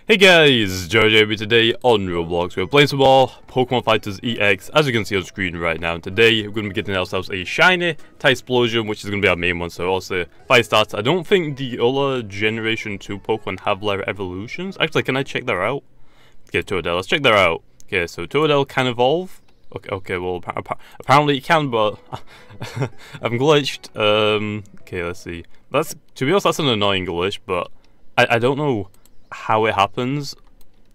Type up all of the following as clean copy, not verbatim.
Hey guys, Jamiy today on Roblox. We're playing some more Pokemon Fighters EX, as you can see on screen right now. And today we're going to be getting ourselves a shiny Typhlosion, which is going to be our main one. So also, fire starts. I don't think the other Generation 2 Pokemon have their evolutions. Actually, can I check that out? Okay, Totodile, let's check that out. Okay, so Totodile can evolve. Okay, well, apparently it can, but I'm glitched. Okay, let's see. To be honest, that's an annoying glitch, but I don't know how it happens,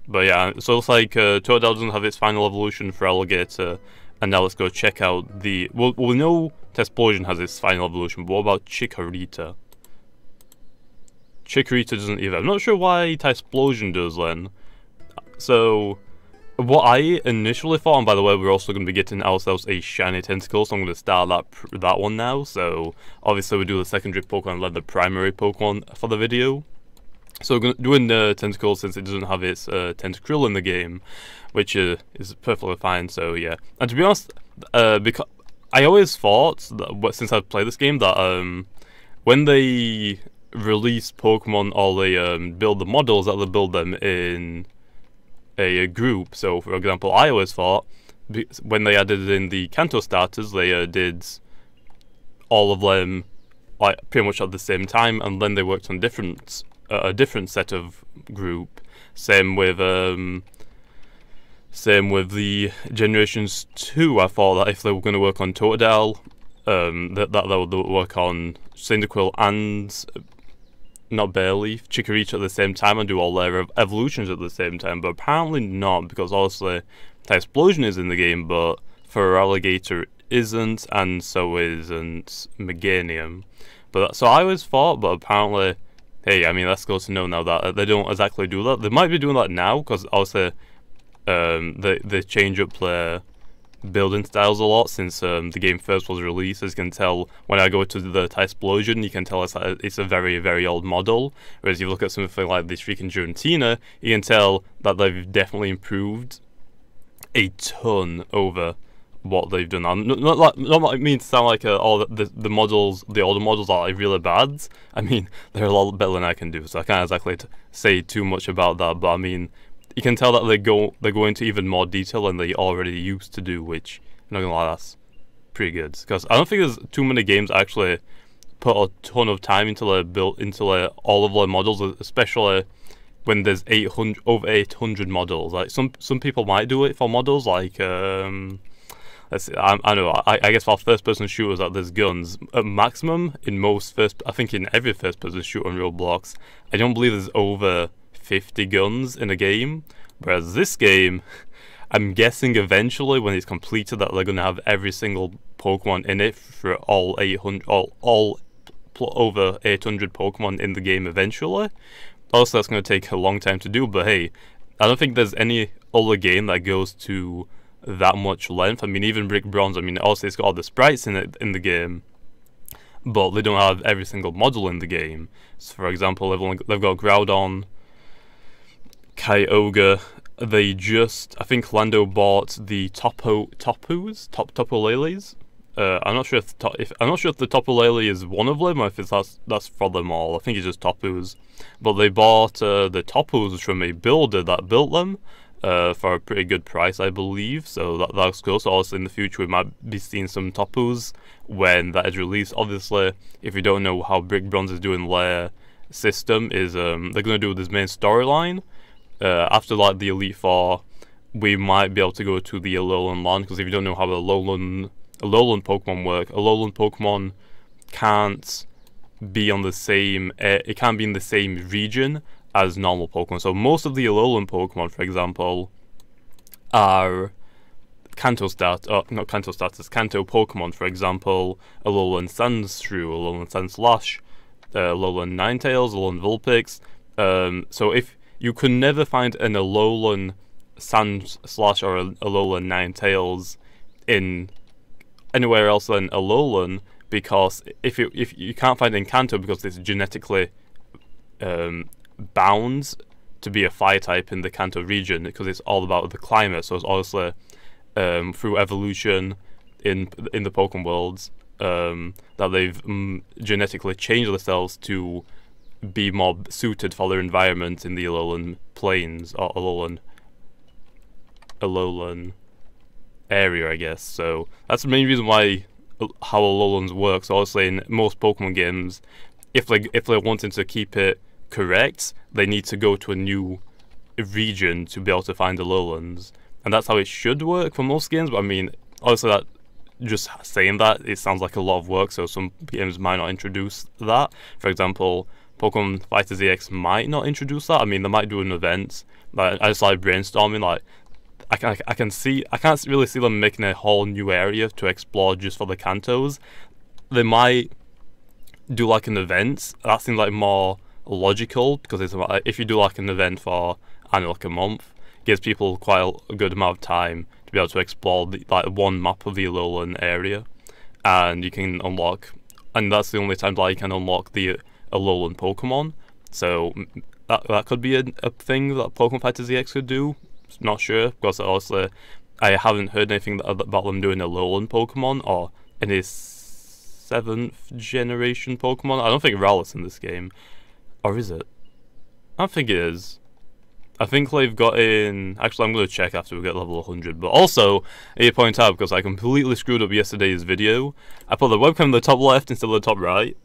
but yeah, so it's like Totodile doesn't have its final evolution for Alligator, and now let's go check out the. We know Typhlosion has its final evolution, but what about Chikorita? Chikorita doesn't either. I'm not sure why Typhlosion does then. So, what I initially thought, and by the way, we're also going to be getting ourselves a shiny Tentacool, so I'm going to start that one now. So, obviously, we do the secondary Pokemon, and then the primary Pokemon for the video. So we're doing the Tentacool since it doesn't have its Tentacruel in the game, which is perfectly fine. So yeah, and to be honest, because I always thought that since I've played this game that when they release Pokemon or they build the models, that they build them in a group. So for example, I always thought when they added in the Kanto starters, they did all of them like pretty much at the same time, and then they worked on a different set of group. Same with the Generations 2. I thought that if they were going to work on Totodile, that they would work on Cyndaquil and not barely Chikorita at the same time and do all their evolutions at the same time. But apparently not, because obviously Typhlosion is in the game, but for Alligator isn't, and so isn't Meganium. But so I always thought, but apparently. Hey, I mean, that's good to know now that they don't exactly do that. They might be doing that now, because also they change up their building styles a lot since the game first was released. As you can tell, when I go to the Typhlosion, you can tell it's a very, very old model. Whereas if you look at something like the freaking Giratina, you can tell that they've definitely improved a ton over what they've done. Not mean to sound like all the models, the older models are like really bad. I mean, they're a lot better than I can do, so I can't exactly say too much about that. But I mean, you can tell that they go into even more detail than they already used to do, which I'm not gonna lie, that's pretty good. Because I don't think there's too many games actually put a ton of time into all of their models, especially when there's over 800 models. Like some people might do it for models like let's see, I know. I guess for first-person shooters, that there's guns at maximum in most I think in every first-person shooter on Roblox. I don't believe there's over 50 guns in a game. Whereas this game, I'm guessing eventually when it's completed that they're gonna have every single Pokemon in it for all 800, all over 800 Pokemon in the game eventually. Also, that's gonna take a long time to do. But hey, I don't think there's any other game that goes to that much length. I mean, even Brick Bronze, I mean, also it's got all the sprites in the game, but they don't have every single model in the game. So for example, they've got Groudon, Kyogre. I think Lando bought the Topolales. I'm not sure if the Topolele is one of them, or if that's for them all. I think it's just Topus. But they bought the Topus from a builder that built them. For a pretty good price, I believe, so that's cool. So also in the future we might be seeing some Topus when that is released. Obviously, if you don't know how Brick Bronze is doing their system, is they're gonna do this main storyline. After like the Elite Four, we might be able to go to the Alolan land, because if you don't know how the Alolan Pokemon work, Alolan Pokemon can't be on the same. It can't be in the same region as normal Pokemon. So most of the Alolan Pokemon, for example, are Kanto Pokemon. For example, Alolan Sandshrew, Alolan Sandslash, Alolan Ninetales, Alolan Vulpix. So if you could never find an Alolan Sandslash or an Alolan Ninetales in anywhere else than Alolan, because if you can't find it in Kanto because it's genetically bound to be a fire type in the Kanto region, because it's all about the climate. So it's obviously through evolution in the Pokemon worlds that they've genetically changed themselves to be more suited for their environment in the Alolan plains, or Alolan area, I guess. So that's the main reason why how Alolans works. So obviously in most Pokemon games, if they're wanting to keep it correct, they need to go to a new region to be able to find Alolans, and that's how it should work for most games. But I mean, obviously that, just saying that, it sounds like a lot of work, so some games might not introduce that. For example, Pokemon Fighters EX might not introduce that. I mean, they might do an event. Like, I just like brainstorming. Like, I can't really see them making a whole new area to explore just for the Kantos. They might do like an event. That seems like more logical, because it's like, if you do like an event for, I don't know, like a month, it gives people quite a good amount of time to be able to explore like one map of the Alolan area, and you can unlock, and that's the only time that you can unlock the Alolan Pokemon. So that could be a thing that Pokemon Fighters EX could do. Not sure, because honestly I haven't heard anything about them doing Alolan Pokemon or any 7th generation Pokemon. I don't think Rowlet's in this game. Or is it? I don't think it is. I think they've got in... Actually, I'm going to check after we get level 100. But also, I need to point out, because I completely screwed up yesterday's video, I put the webcam in the top left instead of the top right.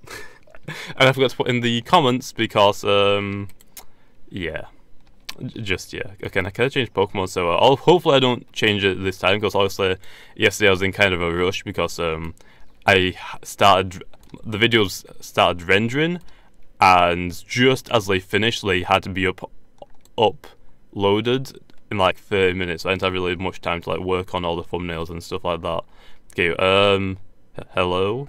And I forgot to put in the comments because, yeah. Yeah. Okay, I can't change Pokemon, so hopefully I don't change it this time, because obviously yesterday I was in kind of a rush, because the videos started rendering, and just as they finished, they had to be uploaded in like 30 minutes. So I didn't have really much time to like work on all the thumbnails and stuff like that. Okay, hello?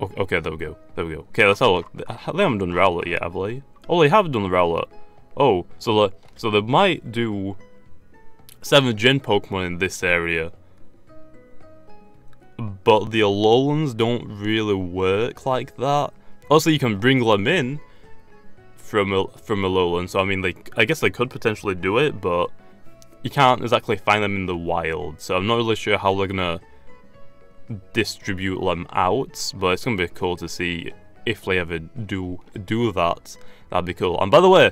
Okay, there we go. Okay, let's have a look. They haven't done Rowlet yet, have they? Oh, they have done the Rowlet. Oh, so they might do 7th gen Pokemon in this area, but the Alolans don't really work like that. Also, you can bring them in from Alolan, so I mean, I guess they could potentially do it, but you can't exactly find them in the wild. So I'm not really sure how they're gonna distribute them out, but it's gonna be cool to see if they ever do that. That'd be cool. And by the way,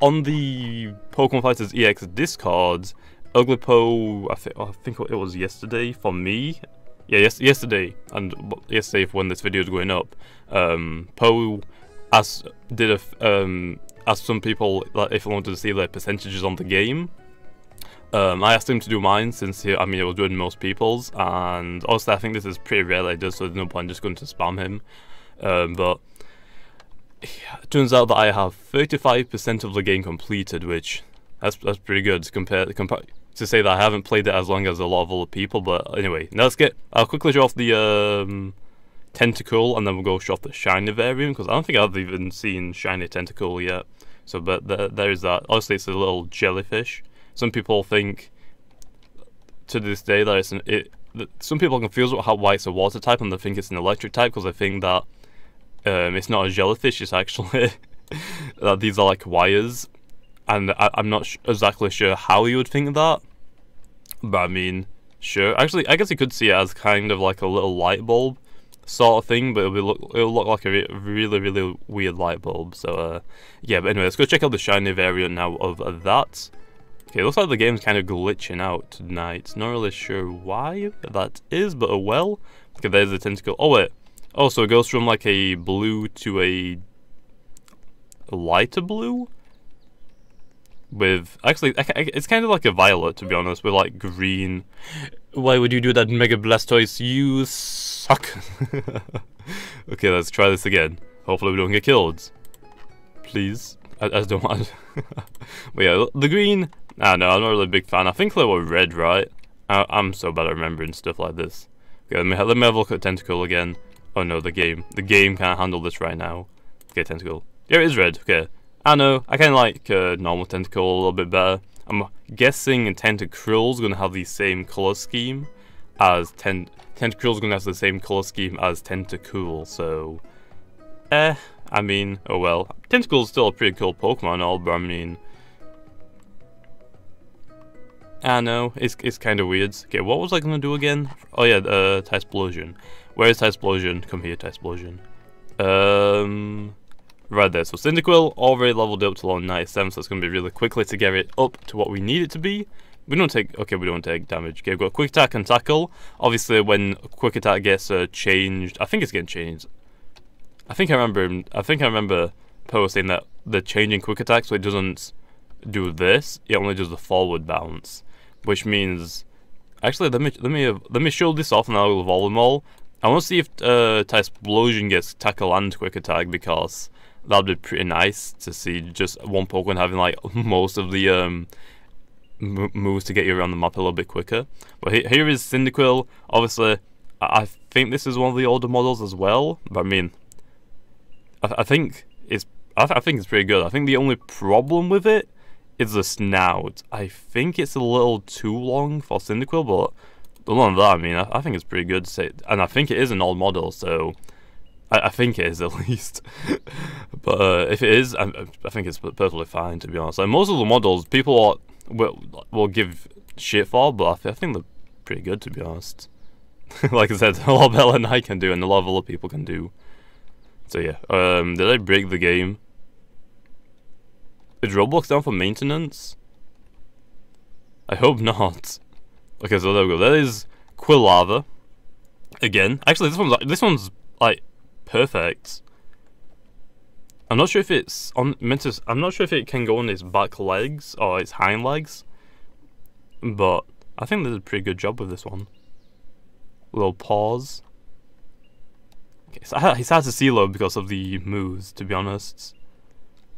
on the Pokemon Fighters EX Discord, Uglipo, I think it was yesterday for me. Yeah, yesterday, and yesterday when this video is going up, Poe asked some people if they wanted to see their percentages on the game. I asked him to do mine, since he was doing most people's, and honestly I think this is pretty rare that he does, so there's no point just going to spam him. But it turns out that I have 35% of the game completed, which that's pretty good compared to say that I haven't played it as long as a lot of other people. But anyway, now I'll quickly show off the Tentacool, and then we'll go show off the shiny variant, because I don't think I've even seen shiny Tentacool yet. So, but there's that. Obviously, it's a little jellyfish. Some people think to this day that some people are confused about why it's a water type, and they think it's an electric type, because they think that it's not a jellyfish. It's actually that these are like wires. And I'm not exactly sure how you would think that, but I mean, sure. Actually, I guess you could see it as kind of like a little light bulb sort of thing, but it'll look like a really weird light bulb. So yeah. But anyway, let's go check out the shiny variant now of that. Okay, looks like the game's kind of glitching out tonight. Not really sure why that is, but oh well. Okay, there's the Tentacool. Oh wait. Oh, so it goes from like a blue to a lighter blue? With, actually, it's kind of like a violet, to be honest, with like green. Why would you do that, Mega Blastoise? You suck. Okay, let's try this again. Hopefully we don't get killed. Please. I just don't want. But yeah, the green, no, I'm not really a big fan. I think they were red, right? I'm so bad at remembering stuff like this. Okay, let me have a look at Tentacool again. Oh no, the game can't handle this right now. Okay, Tentacool. Yeah, it is red, okay. I know, I kind of like normal Tentacool a little bit better. I'm guessing Tentacruel's going to have the same color scheme as Tentacruel's going to have the same color scheme as Tentacool, so I mean, oh well. Tentacool's still a pretty cool Pokemon and all, but I mean, I know, it's kind of weird. Okay, what was I gonna do again? Oh yeah, Typhlosion. Where is Typhlosion? Come here, Typhlosion. Right there. So Tentacool already leveled up to level 97, so it's gonna be really quickly to get it up to what we need it to be. We don't take damage. Okay, we've got quick attack and tackle. Obviously, when quick attack gets changed, I think it's getting changed. I think I remember Poe saying that they're changing quick attack so it doesn't do this. It only does the forward bounce, which means actually let me show this off and I'll evolve them all. I want to see if Typhlosion gets tackle and quick attack, because that'd be pretty nice to see just one Pokemon having like most of the moves to get you around the map a little bit quicker. But here is Cyndaquil. Obviously, I think this is one of the older models as well. But I mean, I think it's pretty good. I think the only problem with it is the snout. I think it's a little too long for Cyndaquil, but other than that, I mean, I think it's pretty good to say, and I think it is an old model, so I think it is at least. But if it is, I think it's perfectly fine, to be honest. Like, most of the models, people will give shit for, but I think they're pretty good, to be honest. Like I said, a lot better than I can do, and a lot of other people can do. So yeah, did I break the game? Is Roblox down for maintenance? I hope not. Okay, so there we go. That is Quilava. Again, actually, this one's like perfect. I'm not sure if it's on I'm not sure if it can go on its back legs or its hind legs, but I think they did a pretty good job with this one. Little paws. Okay, so it's hard to see though because of the moves, to be honest.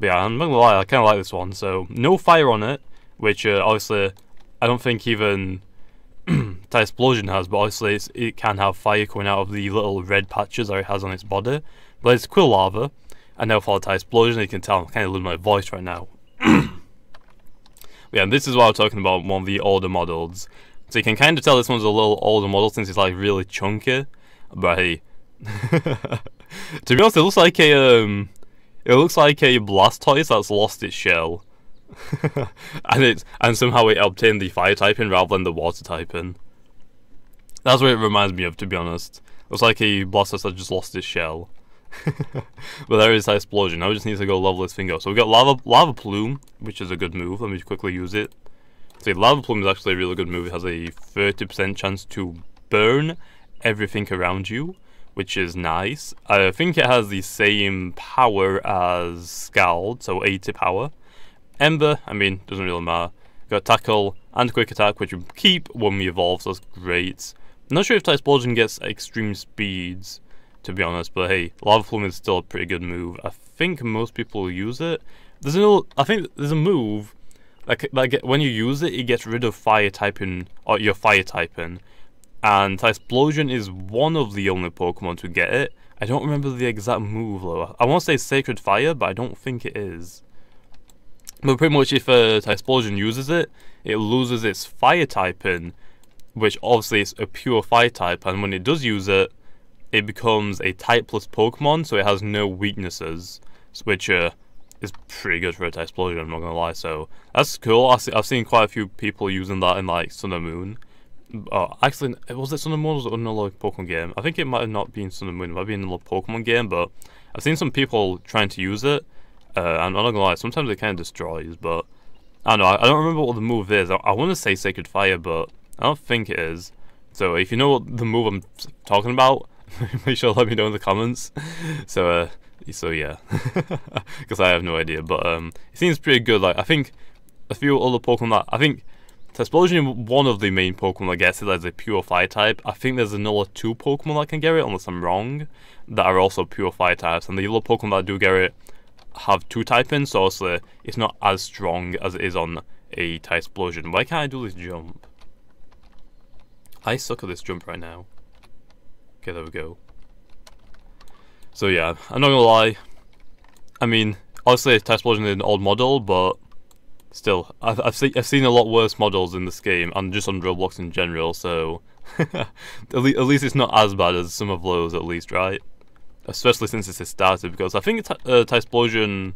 But yeah, I'm not gonna lie, I kind of like this one. So no fire on it, which obviously I don't think even Typhlosion has, but obviously it can have fire coming out of the little red patches that it has on its body. But it's Quilava, and now for Typhlosion, you can tell I'm kind of losing my voice right now. Yeah, and this is what I'm talking about, one of the older models. So you can kind of tell this one's a little older model since it's like really chunky. But hey, to be honest, it looks like a Blastoise that's lost its shell. and somehow it obtained the fire typing rather than the water typing. That's what it reminds me of, to be honest. Looks like a Blastoise that just lost its shell. But there is Typhlosion. Now we just need to go level this thing up. So we've got Lava Plume, which is a good move. Let me quickly use it. So Lava Plume is actually a really good move. It has a 30% chance to burn everything around you, which is nice. I think it has the same power as Scald, so 80 power. Ember, I mean, doesn't really matter. Got Tackle and Quick Attack, which we keep when we evolve, so that's great. I'm not sure if Typhlosion gets extreme speeds, to be honest, but hey, Lava Plume is still a pretty good move. I think most people use it. I think there's a move like when you use it, it gets rid of fire typing, or your fire typing. And Typhlosion is one of the only Pokemon to get it. I don't remember the exact move though. I want to say Sacred Fire, but I don't think it is. But pretty much if Typhlosion uses it, it loses its fire typing, which obviously is a pure fire type, and when it does use it, it becomes a typeless Pokemon, so it has no weaknesses, which is pretty good for a Typhlosion, I'm not gonna lie. So that's cool. I've seen quite a few people using that in like Sun and Moon. Actually, was it Sun and Moon or was it another Pokemon game? I think it might have not been Sun and Moon, it might be another Pokemon game, but I've seen some people trying to use it. And I'm not gonna lie, sometimes it kind of destroys, but I don't know, I don't remember what the move is. I want to say Sacred Fire, but I don't think it is. So if you know what the move I'm talking about, make sure to let me know in the comments. So yeah, because I have no idea, but it seems pretty good. Like, I think a few other Pokemon that I think Typhlosion is one of the main Pokemon that gets it as a pure fire type. I think there's another 2 Pokemon that can get it, unless I'm wrong, that are also pure fire types, and the other Pokemon that do get it have 2 typings, so obviously it's not as strong as it is on a Typhlosion. Why can't I do this jump? I suck at this jump right now. Okay, there we go. So yeah, I'm not gonna lie. I mean, obviously Typhlosion is an old model, but still, I've seen a lot worse models in this game, and just on Roblox in general. So at least it's not as bad as some of those, at least, right? Especially since it's started, because I think Typhlosion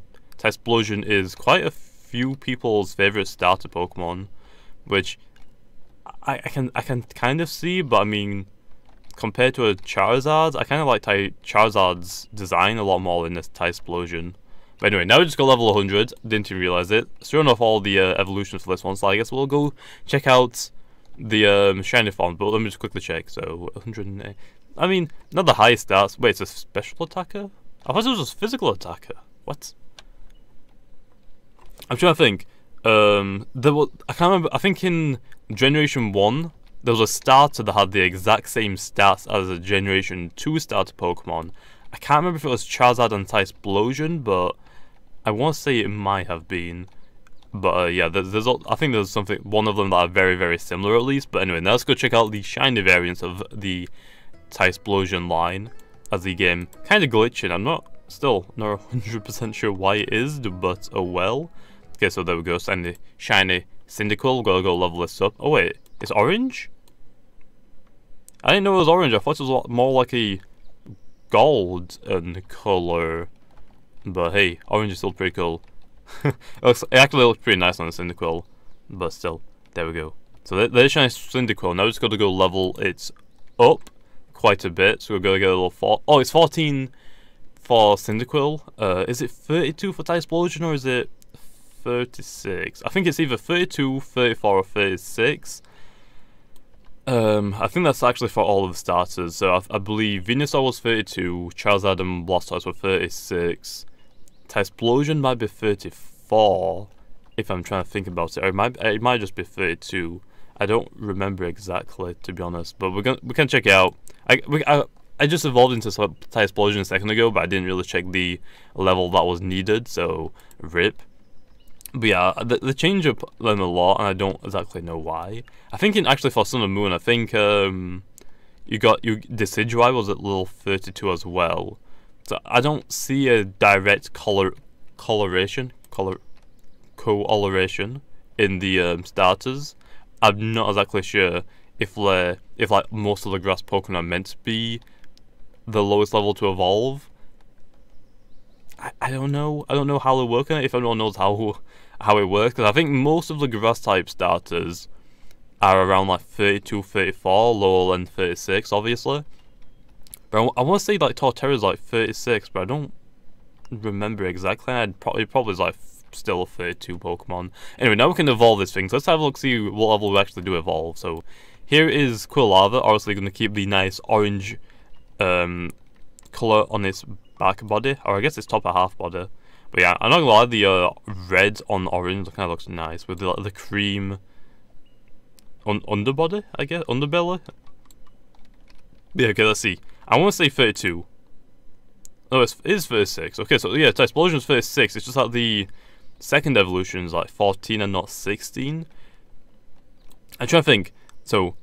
is quite a few people's favorite starter Pokemon, which I can kind of see, but I mean, compared to a Charizard, I kind of like Charizard's design a lot more in this Typhlosion. But anyway, now we just got level 100. Didn't even realize it. Showing off all the evolutions for this one, so I guess we'll go check out the shiny form. But let me just quickly check. So 108. I mean, not the highest stats. Wait, it's a special attacker? I thought it was just physical attacker. What? I'm trying to think. There was, I can't remember. I think in Generation 1 there was a starter that had the exact same stats as a Generation 2 starter Pokemon. I can't remember if it was Charizard and Typhlosion, but I want to say it might have been. But yeah, I think there's one of them that are very, very similar at least. But anyway, now let's go check out the shiny variants of the Typhlosion line, as the game kind of glitching. I'm still not 100% sure why it is, but oh well. Okay, so there we go, shiny Tentacool. We're gonna go level this up. Oh wait, it's orange? I didn't know it was orange. I thought it was more like a gold color. But hey, orange is still pretty cool. It actually looks pretty nice on the Tentacool. But still, there we go. So there's shiny Tentacool. Now we just gotta go level it up quite a bit. So we're gonna get a little oh, it's 14 for Tentacool. Is it 32 for Typhlosion, or is it 36? I think it's either 32, 34, or 36. I think that's actually for all of the starters. So I believe Venusaur was 32, Charizard and Blastoise were 36. Typhlosion might be 34, if I'm trying to think about it. Or it might just be 32. I don't remember exactly, to be honest. But we can check it out. I just evolved into Typhlosion a second ago, but I didn't really check the level that was needed, so rip. But yeah, they change up them a lot, and I don't exactly know why. I think actually for Sun and Moon, I think Decidueye was at level 32 as well. So I don't see a direct coloration in the starters. I'm not exactly sure if like most of the grass Pokemon are meant to be the lowest level to evolve. I don't know. I don't know how they work on it. If anyone knows how it works, because I think most of the grass type starters are around like 32, 34, lower than 36, obviously. But I want to say like Torterra's like 36, but I don't remember exactly. Probably is like still a 32 Pokemon. Anyway, now we can evolve this thing. So let's have a look, see what level we actually do evolve. So here is Quilava, obviously going to keep the nice orange colour on its back body, or I guess its top half body. But yeah, I'm not gonna lie, the red on orange kind of looks nice with the cream underbody, I guess, underbelly. Yeah, okay, let's see. I want to say 32. No, it is 36. Okay, so yeah, Typhlosion's 36. It's just that the second evolution is like 14 and not 16. I'm trying to think. So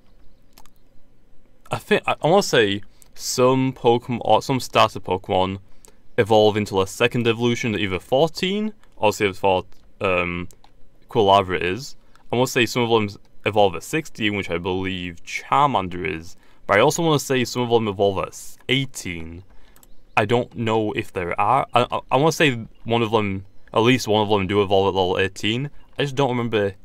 I want to say some Pokemon or some starter Pokemon evolve into a second evolution at either 14, obviously for Quilava is. I want to say some of them evolve at 16, which I believe Charmander is. But I also want to say some of them evolve at 18. I don't know if there are. I want to say one of them, at least one of them, do evolve at level 18. I just don't remember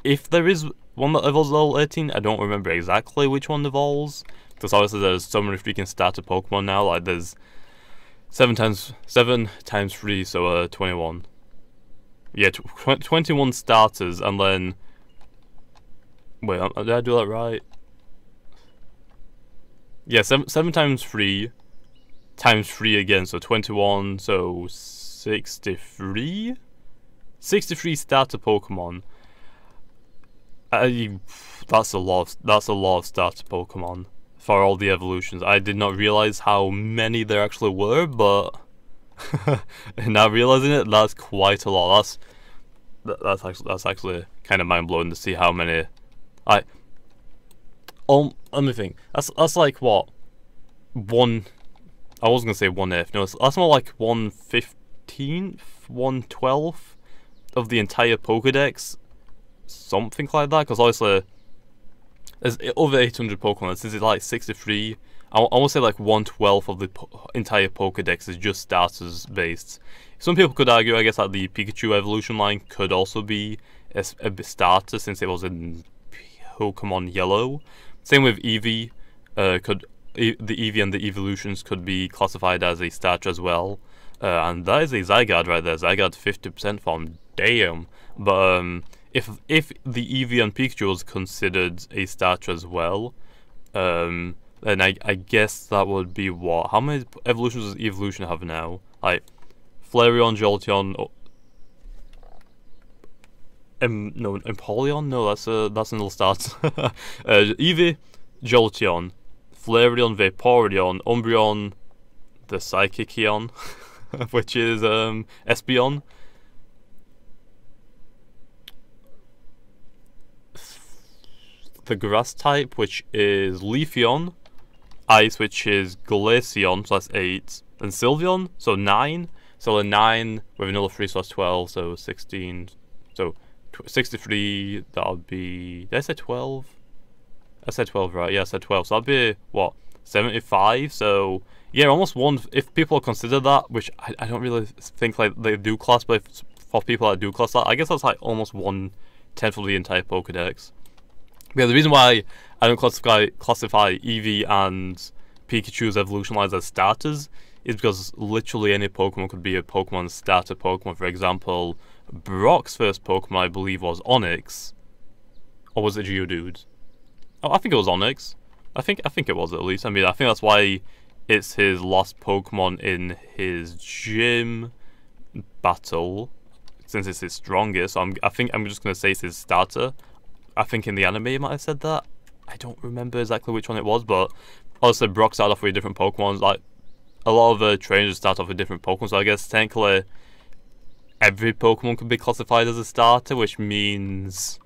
if there is one that evolves at level 18. I don't remember exactly which one evolves, because obviously there's so many freaking starter Pokemon now. Like there's 7 times 3, so 21. Yeah, 21 starters, and then wait, did I do that right? Yeah, 7 times 3 times 3 again, so 21, so 63? 63 starter Pokemon. That's a lot of starter Pokemon for all the evolutions. I did not realize how many there actually were, but now realizing it, that's quite a lot. That's actually kind of mind blowing to see how many. Let me think. That's like what, one. I was gonna say 1/8. No, that's more like 1/15th, 1/12th of the entire Pokedex, something like that. Because obviously there's over 800 Pokemon. Since it's like 63, I want to say like 1/12th of the entire Pokedex is just starters based. Some people could argue, I guess, that the Pikachu evolution line could also be a starter, since it was in Pokemon Yellow. Same with Eevee. The Eevee and the evolutions could be classified as a starter as well. And that is a Zygarde right there. Zygarde 50% form. Damn. But if the Eevee and Pikachu was considered a starter as well, then I guess that would be what? How many evolutions does evolution have now? Like Flareon, Jolteon. No, Empoleon? No, that's an little start. Eevee, Jolteon, Flareon, Vaporeon, Umbreon, the Psychic-eon, which is Espeon. The Grass type, which is Leafeon, Ice, which is Glaceon, so that's 8, and Sylveon, so 9. So a 9 with another 3, so that's 12, so 16, so 63, that would be, did I say 12? I said 12, right? Yeah, I said 12, so that'd be, what, 75? So, yeah, almost one, if people consider that, which I don't really think, like, they do class, but for people that do class that, I guess that's, like, almost 1/10 of the entire Pokedex. Yeah, the reason why I don't classify Eevee and Pikachu's evolution lines as starters is because literally any Pokemon could be a Pokemon starter Pokemon. For example, Brock's first Pokemon, I believe, was Onix. Or was it Geodude? Oh, I think it was Onix. I think it was, at least. I mean, I think that's why it's his last Pokemon in his gym battle, since it's his strongest. So I think I'm just going to say it's his starter. I think in the anime it might have said that. I don't remember exactly which one it was, but also Brock started off with different Pokemon. Like, a lot of trainers start off with different Pokemon, so I guess technically every Pokemon could be classified as a starter, which means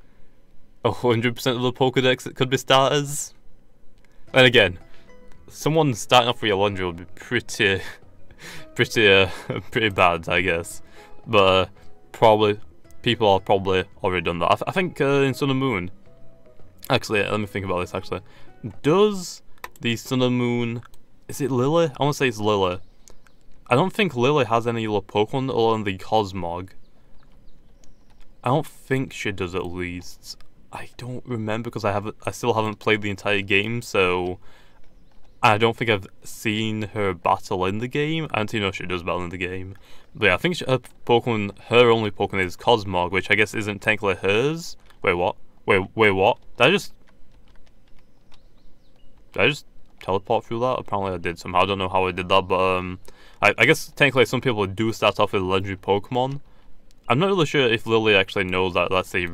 100% of the Pokedex could be starters. And again, someone starting off with your laundry would be pretty bad, I guess. But probably people have probably already done that. I think in Sun and Moon. Actually, let me think about this. Actually, does the Sun and Moon, is it Lily? I want to say it's Lily. I don't think Lily has any little Pokemon other than the Cosmog. I don't think she does, at least. I don't remember because I still haven't played the entire game, so I don't think I've seen her battle in the game. I don't even know if she does battle in the game. But yeah, I think her only Pokemon is Cosmog, which I guess isn't technically hers. Wait, what? Wait, what? Did I just teleport through that? Apparently I did somehow. I don't know how I did that, but I guess technically some people do start off with legendary Pokemon. I'm not really sure if Lily actually knows that that's a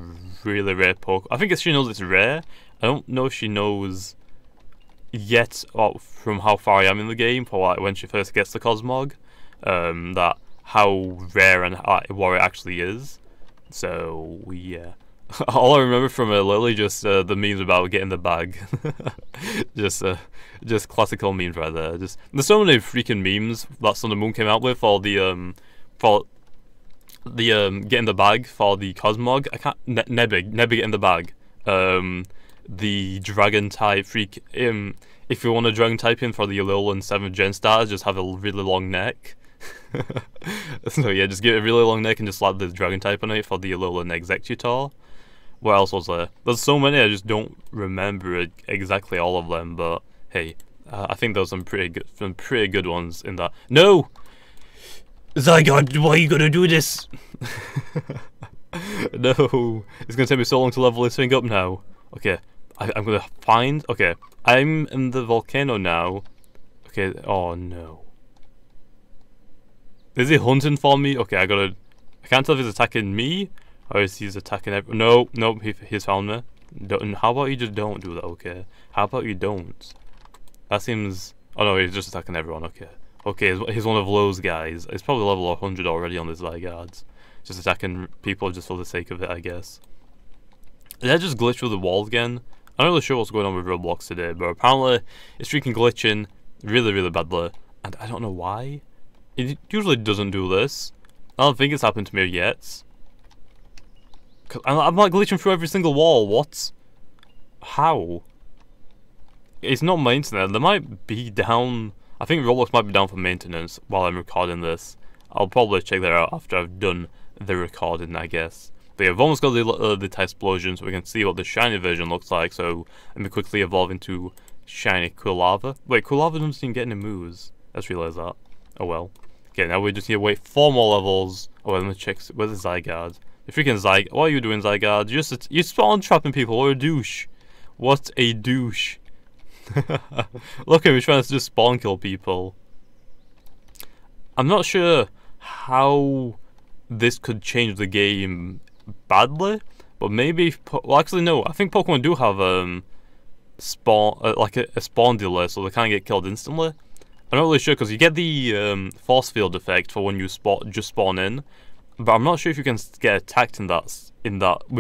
really rare Pokemon. I think she knows it's rare. I don't know if she knows yet, from how far I am in the game, for like when she first gets the Cosmog, that how rare and what it actually is. So yeah. All I remember from Lily just the memes about getting the bag. just classical memes right there. There's so many freaking memes that Sun and Moon came out with for the getting the bag for the Cosmog. I can't Nebig getting the bag. The dragon type freak. If you want a dragon type in for the Alolan 7th Gen stars, just have a really long neck. So yeah, just give it a really long neck and just slap the dragon type on it for the Alolan Executor. What else was there? There's so many, I just don't remember exactly all of them, but hey, I think there was some pretty good ones in that. No! Zygarde, why are you gonna do this? No, it's gonna take me so long to level this thing up now. Okay, I'm gonna find, okay, I'm in the volcano now. Okay, oh no. Is he hunting for me? Okay, I can't tell if he's attacking me, or is he attacking everyone? No, he's found me. How about you just don't do that, okay? How about you don't? That seems, oh no, he's just attacking everyone, okay. Okay, he's one of those guys. He's probably level 100 already on this Zygarde. Just attacking people just for the sake of it, I guess. Did I just glitch through the wall again? I'm not really sure what's going on with Roblox today, but apparently it's freaking glitching really badly. And I don't know why. It usually doesn't do this. I don't think it's happened to me yet. I'm like glitching through every single wall, what? How? It's not my internet, they might be down. I think Roblox might be down for maintenance while I'm recording this. I'll probably check that out after I've done the recording, I guess. But yeah, we've almost got the Typhlosion, so we can see what the shiny version looks like. So let me quickly evolve into shiny Quilava. Wait, Quilava doesn't even get any moves. I just realised that. Oh well. Okay, now we just need to wait 4 more levels. Oh, let me check. Where's the Zygarde? The freaking Zygarde. What are you doing, Zygarde? You spawn trapping people. What a douche. What a douche. Look at him, he's trying to just spawn kill people. I'm not sure how this could change the game badly, but maybe. Well, actually, no. I think Pokemon do have spawn like a spawn delay, so they can't get killed instantly. I'm not really sure because you get the force field effect for when you just spawn in, but I'm not sure if you can get attacked with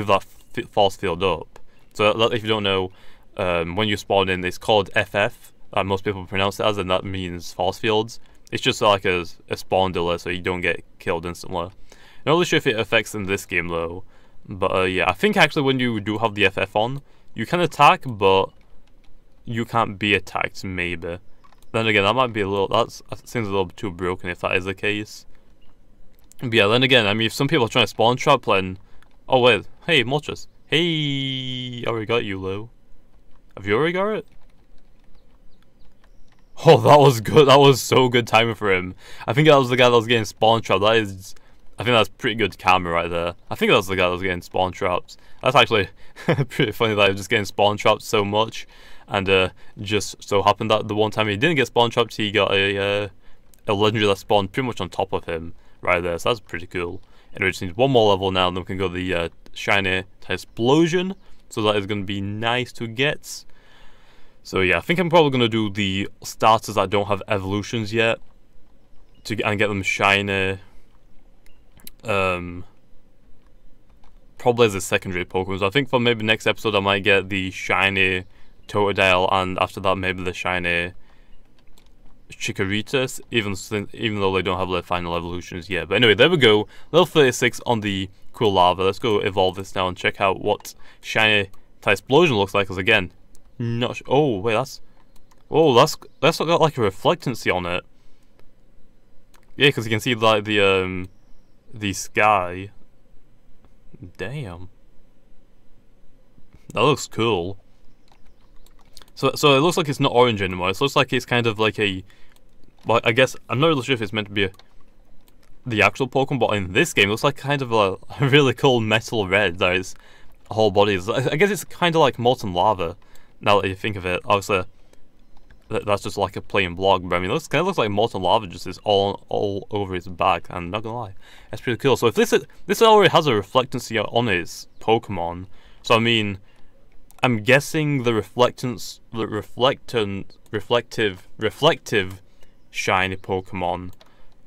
that force field up. So if you don't know, when you spawn in, it's called FF. Most people pronounce it as, and that means force fields. It's just like a spawn delay, so you don't get killed instantly. Not really sure if it affects in this game though, but yeah, I think actually when you do have the FF on, you can attack, but you can't be attacked maybe. Then again, that might be that seems a little bit too broken if that is the case. But yeah, then again, I mean, if some people are trying to spawn trap, then oh wait, hey Moltres, hey, I already got you, Lou. Have you already got it? Oh, that was good. That was so good timing for him. I think that was the guy that was getting spawn trapped. I think that's pretty good karma right there. I think that was the guy that was getting spawn trapped. That's actually pretty funny that he was just getting spawn trapped so much. And just so happened that the one time he didn't get spawn trapped, he got a legendary that spawned pretty much on top of him right there. So that's pretty cool. Anyway, just need one more level now, and then we can go the shiny Typhlosion. So that is going to be nice to get. So yeah, I think I'm probably going to do the starters that don't have evolutions yet, and get them shiny. Probably as a secondary Pokemon. So I think for maybe next episode I might get the shiny Totodile, and after that maybe the shiny Chikorita, even though they don't have their final evolutions yet. But anyway, there we go. Level 36 on the Quilava. Let's go evolve this now and check out what shiny Typhlosion looks like. Because again, not oh wait, that's got like a reflectancy on it. Yeah, because you can see like the sky. Damn, that looks cool. So it looks like it's not orange anymore. It looks like it's kind of like a. Well, I guess I'm not really sure if it's meant to be the actual Pokemon, but in this game, it looks like kind of a really cool metal red. That is whole body is. I guess it's kind of like molten lava. Now that you think of it, obviously that's just like a plain block. But I mean, it kind of looks like molten lava just is all over his back. And not gonna lie, that's pretty cool. So if this already has a reflectancy on its Pokemon, so I mean, I'm guessing the reflective shiny Pokemon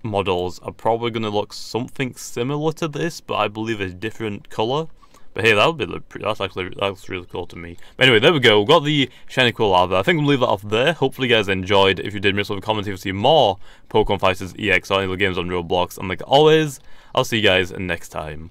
models are probably going to look something similar to this, but I believe a different color. But hey, that's really cool to me. But anyway, there we go. We've got the shiny Quilava. I think we'll leave that off there. Hopefully, you guys enjoyed. If you did, miss leave a comment if you see more Pokemon Fighters EX or any other games on Roblox. And like always, I'll see you guys next time.